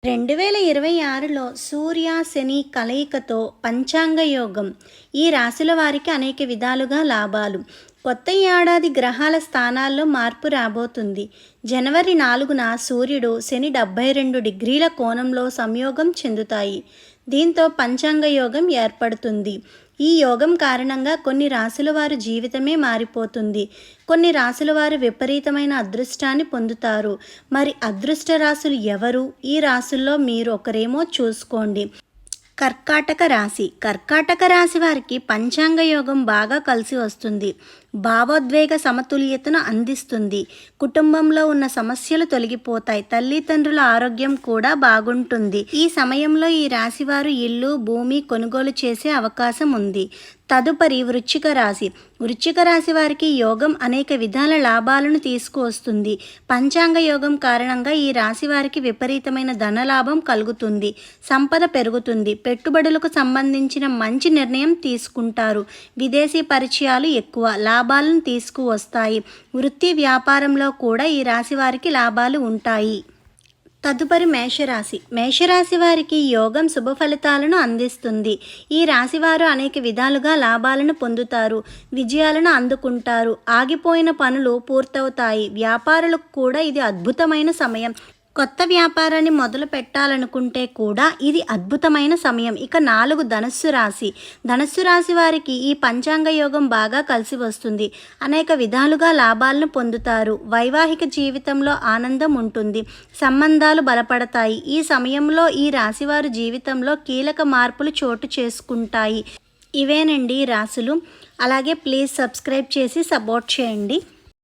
2026లో సూర్య శని కలయికతో పంచాంగ యోగం. ఈ రాశుల వారికి అనేక విధాలుగా లాభాలు. కొత్త ఏడాది గ్రహాల స్థానాల్లో మార్పు రాబోతుంది. జనవరి 4న సూర్యుడు శని 72 డిగ్రీల కోణంలో సంయోగం చెందుతాయి. దీంతో పంచాంగ యోగం ఏర్పడుతుంది. ఈ యోగం కారణంగా కొన్ని రాశుల వారి జీవితమే మారిపోతుంది. కొన్ని రాశుల వారు విపరీతమైన అదృష్టాన్ని పొందుతారు. మరి అదృష్ట రాశులు ఎవరు? ఈ రాశుల్లో మీరు ఒకరేమో చూసుకోండి. కర్కాటక రాశి. కర్కాటక రాశి వారికి పంచాంగ యోగం బాగా కలిసి వస్తుంది. భావోద్వేగ సమతుల్యతను అందిస్తుంది. కుటుంబంలో ఉన్న సమస్యలు తొలగిపోతాయి. తల్లిదండ్రుల ఆరోగ్యం కూడా బాగుంటుంది. ఈ సమయంలో ఈ రాశివారు ఇల్లు, భూమి కొనుగోలు చేసే అవకాశం ఉంది. తదుపరి వృశ్చిక రాశి. వృశ్చిక రాశి వారికి యోగం అనేక విధాల లాభాలను తీసుకువస్తుంది. పంచాంగ యోగం కారణంగా ఈ రాశి వారికి విపరీతమైన ధనలాభం కలుగుతుంది. సంపద పెరుగుతుంది. పెట్టుబడులకు సంబంధించిన మంచి నిర్ణయం తీసుకుంటారు. విదేశీ పరిచయాలు ఎక్కువ లాభాలను తీసుకువస్తాయి. వృత్తి వ్యాపారంలో కూడా ఈ రాశి వారికి లాభాలు ఉంటాయి. తదుపరి మేషరాశి. మేషరాశి వారికి యోగం శుభ ఫలితాలను అందిస్తుంది. ఈ రాశివారు అనేక విధాలుగా లాభాలను పొందుతారు. విజయాలను అందుకుంటారు. ఆగిపోయిన పనులు పూర్తవుతాయి. వ్యాపారులకు కూడా ఇది అద్భుతమైన సమయం. కొత్త వ్యాపారాన్ని మొదలు పెట్టాలనుకుంటే కూడా ఇది అద్భుతమైన సమయం. ఇక 4 ధనస్సు రాశి. ధనస్సు రాశి వారికి ఈ పంచాంగ యోగం బాగా కలిసి వస్తుంది. అనేక విధాలుగా లాభాలను పొందుతారు. వైవాహిక జీవితంలో ఆనందం ఉంటుంది. సంబంధాలు బలపడతాయి. ఈ సమయంలో ఈ రాశివారి జీవితంలో కీలక మార్పులు చోటు చేసుకుంటాయి. ఇవేనండి రాశులు. అలాగే ప్లీజ్ సబ్స్క్రైబ్ చేసి సపోర్ట్ చేయండి.